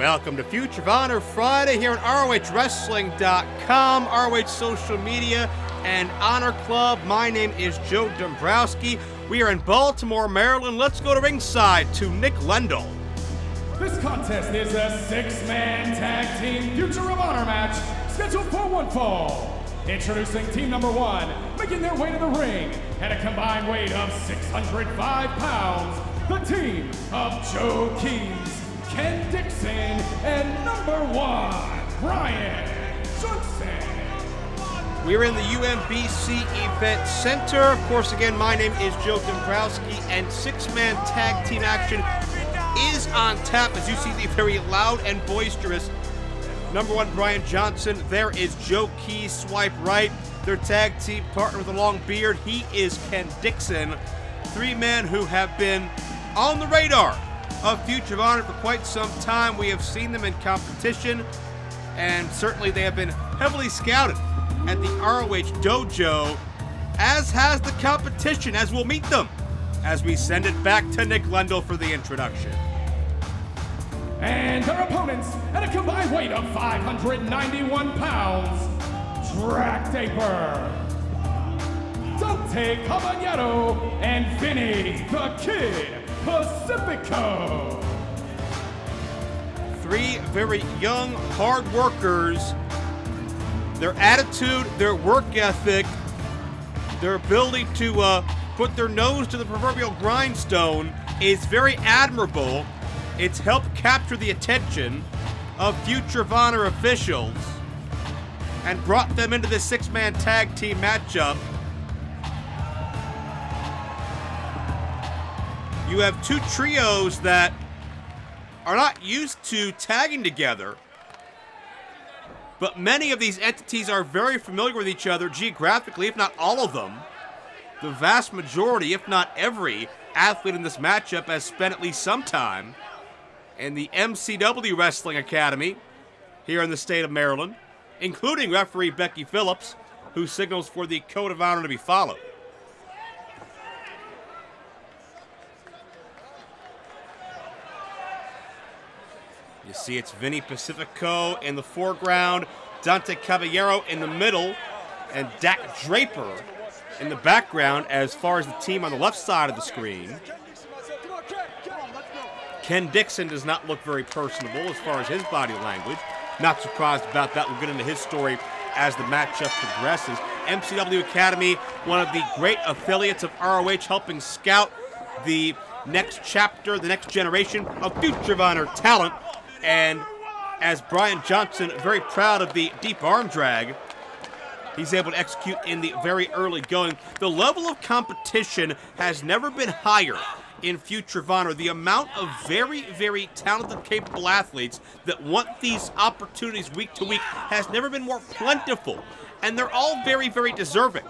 Welcome to Future of Honor Friday here on ROHWrestling.com, ROH social media, and Honor Club. My name is Joe Dombrowski. We are in Baltimore, Maryland. Let's go to ringside to Nick Lendl. This contest is a six-man tag team Future of Honor match scheduled for one fall. Introducing team number one, making their way to the ring at a combined weight of 605 pounds, the team of Joe Keys, Ken Dixon, and number one, Bryan Danielson. We're in the UMBC Event Center. Of course, again, my name is Joe Dombrowski, and six-man tag team action is on tap as you see the very loud and boisterous number one, Bryan Danielson. There is Joe Keys, swipe right. Their tag team partner with a long beard, he is Ken Dixon. Three men who have been on the radar of Future of Honor for quite some time. We have seen them in competition, and certainly they have been heavily scouted at the ROH Dojo, as has the competition, as we'll meet them as we send it back to Nick Lendl for the introduction. And their opponents at a combined weight of 591 pounds, Draper, Dante, Caballero, and Vinny, the Kid Pacifico. Three very young, hard workers. Their attitude, their work ethic, their ability to put their nose to the proverbial grindstone is very admirable. It's helped capture the attention of Future of Honor officials and brought them into this six-man tag team matchup. You have two trios that are not used to tagging together, but many of these entities are very familiar with each other geographically, if not all of them. The vast majority, if not every, athlete in this matchup has spent at least some time in the MCW Wrestling Academy here in the state of Maryland, including referee Becky Phillips, who signals for the Code of Honor to be followed. You see it's Vinny Pacifico in the foreground, Dante Caballero in the middle, and Draper in the background as far as the team on the left side of the screen. Ken Dixon does not look very personable as far as his body language. Not surprised about that. We'll get into his story as the matchup progresses. MCW Academy, one of the great affiliates of ROH, helping scout the next chapter, the next generation of Future of Honor talent. And as Bryan Danielson, very proud of the deep arm drag he's able to execute in the very early going. The level of competition has never been higher in Future of Honor. The amount of very, very talented, capable athletes that want these opportunities week to week has never been more plentiful. And they're all very, very deserving.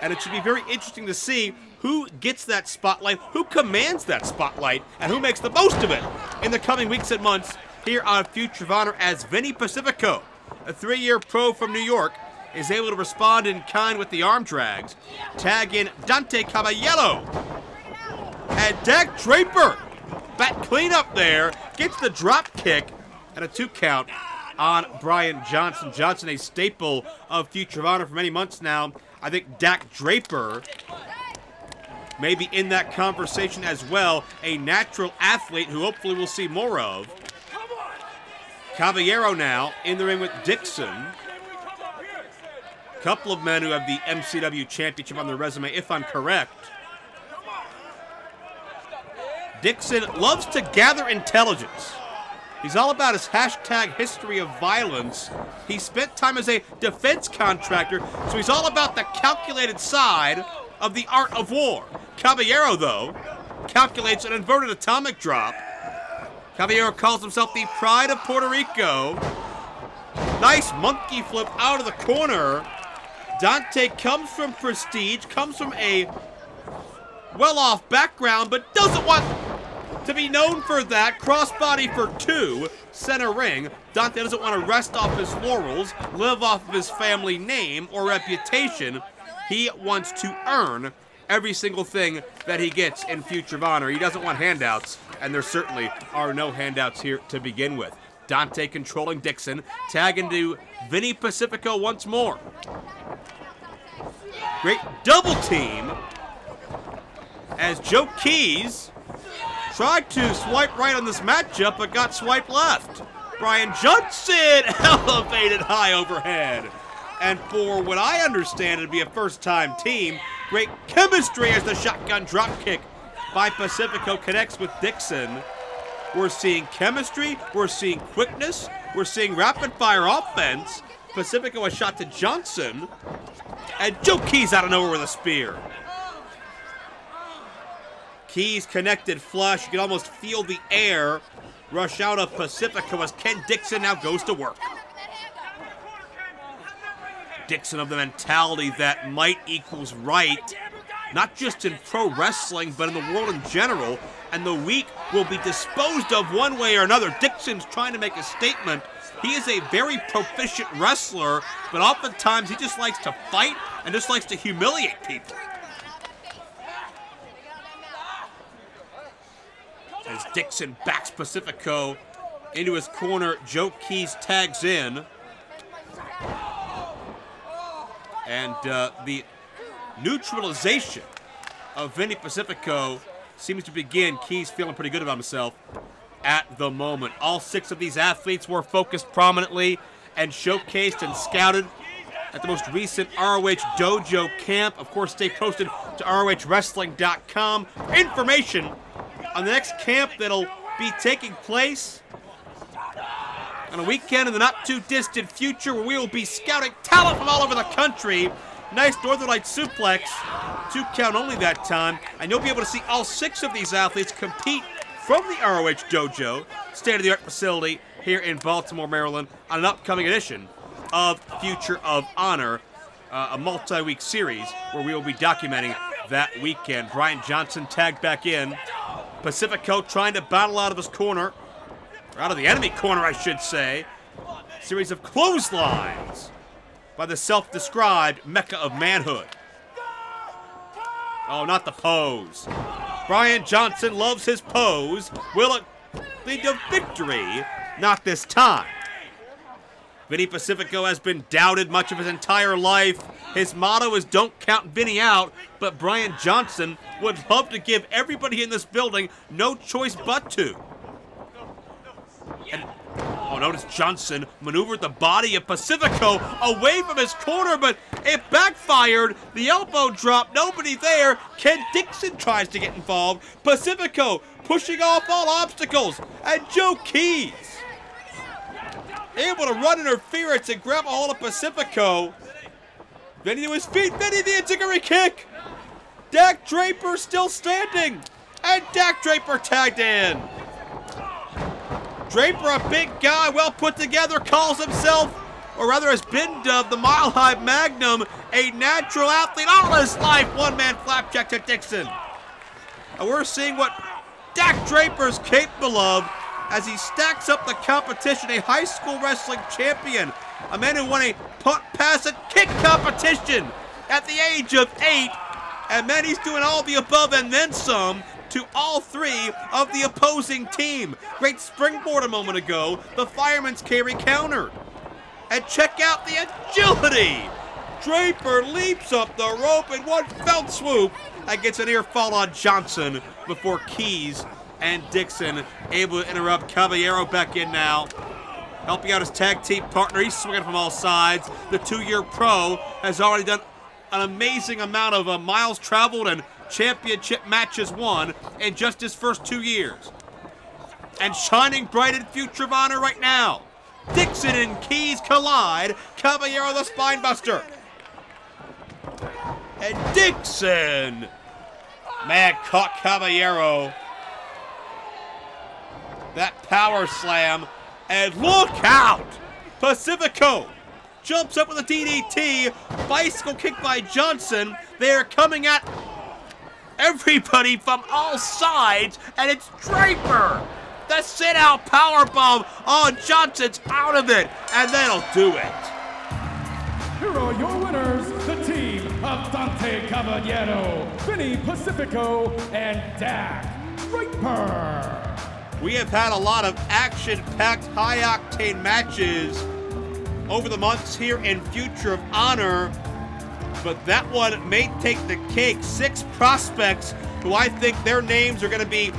And it should be very interesting to see who gets that spotlight, who commands that spotlight, and who makes the most of it in the coming weeks and months here on Future of Honor, as Vinny Pacifico, a 3-year pro from New York, is able to respond in kind with the arm drags. Tag in Dante Caballero. And Draper, back clean up there, gets the drop kick and a 2 count on Bryan Danielson. Danielson, a staple of Future of Honor for many months now. I think Draper maybe in that conversation as well, a natural athlete who hopefully we'll see more of. Caballero now in the ring with Dixon. Couple of men who have the MCW Championship on their resume, if I'm correct. Dixon loves to gather intelligence. He's all about his hashtag history of violence. He spent time as a defense contractor, so he's all about the calculated side of the art of war. Caballero, though, calculates an inverted atomic drop. Caballero calls himself the Pride of Puerto Rico. Nice monkey flip out of the corner. Dante comes from prestige, comes from a well-off background, but doesn't want to be known for that. Crossbody for 2, center ring. Dante doesn't want to rest off his laurels, live off of his family name or reputation. He wants to earn every single thing that he gets in Future of Honor. He doesn't want handouts and there certainly are no handouts here to begin with. Dante controlling Dixon, tag into Vinny Pacifico once more. Great double team as Joe Keys tried to swipe right on this matchup, but got swiped left. Bryan Johnson elevated high overhead. And for what I understand to be a first-time team, great chemistry as the shotgun dropkick by Pacifico connects with Dixon. We're seeing chemistry, we're seeing quickness, we're seeing rapid-fire offense. Pacifico a shot to Johnson, and Joe Keys out of nowhere with a spear. Keys connected flush. You can almost feel the air rush out of Pacifico as Ken Dixon now goes to work. Dixon of the mentality that might equals right, not just in pro wrestling, but in the world in general, and the weak will be disposed of one way or another. Dixon's trying to make a statement. He is a very proficient wrestler, but oftentimes he just likes to fight and just likes to humiliate people. As Dixon backs Pacifico into his corner, Joe Keys tags in. And the neutralization of Vinny Pacifico seems to begin. Keys feeling pretty good about himself at the moment. All 6 of these athletes were focused prominently and showcased and scouted at the most recent ROH Dojo camp. Of course, stay posted to ROHWrestling.com for information on the next camp that'll be taking place on a weekend in the not-too-distant future where we will be scouting talent from all over the country. Nice Northern Light suplex, 2 count only that time, and you'll be able to see all 6 of these athletes compete from the ROH Dojo, state-of-the-art facility here in Baltimore, Maryland, on an upcoming edition of Future of Honor, a multi-week series where we will be documenting that weekend. Bryan Johnson tagged back in. Pacifico trying to battle out of his corner, or out of the enemy corner, I should say. Series of clotheslines by the self-described Mecca of manhood. Oh, not the pose. Bryan Johnson loves his pose. Will it lead to victory? Not this time. Vinny Pacifico has been doubted much of his entire life. His motto is don't count Vinny out, but Bryan Johnson would love to give everybody in this building no choice but to. And, oh, notice Johnson maneuvered the body of Pacifico away from his corner, but it backfired. The elbow drop, nobody there. Ken Dixon tries to get involved. Pacifico pushing off all obstacles. And Joe Keys able to run interference and grab a hold of Pacifico. Vinny to his feet. Vinny the enziguri kick. Dak Draper still standing. And Dak Draper tagged in. Draper, a big guy, well put together, calls himself, or rather has been dubbed the Mile High Magnum, a natural athlete all his life. One-man flapjack to Dixon. And we're seeing what Dak Draper's capable of as he stacks up the competition, a high school wrestling champion, a man who won a punt, pass, and kick competition at the age of 8, and then he's doing all the above and then some to all 3 of the opposing team. Great springboard a moment ago, the fireman's carry countered. And check out the agility. Draper leaps up the rope in one fell swoop and gets an ear fall on Johnson before Keys and Dixon able to interrupt. Caballero back in now, helping out his tag team partner. He's swinging from all sides. The 2-year pro has already done an amazing amount of miles traveled and championship matches won in just his first 2 years. And shining bright in Future of Honor right now. Dixon and Keys collide. Caballero the spine buster. And Dixon, man, caught Caballero. That power slam, and look out! Pacifico jumps up with a DDT, bicycle kick by Johnson. They're coming at everybody from all sides, and it's Draper. The sit-out powerbomb. Oh, Johnson's out of it, and that'll do it. Here are your winners, the team of Dante Caballero, Vinny Pacifico, and Dak Draper. We have had a lot of action-packed, high-octane matches over the months here in Future of Honor, but that one may take the cake. 6 prospects who I think their names are going to be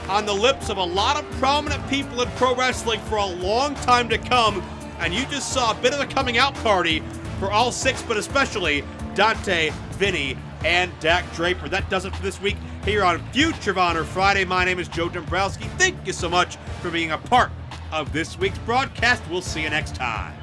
on the lips of a lot of prominent people in pro wrestling for a long time to come, and you just saw a bit of a coming out party for all 6, but especially Dante, Vinny, and Draper. That does it for this week here on Future of Honor Friday. My name is Joe Dombrowski. Thank you so much for being a part of this week's broadcast. We'll see you next time.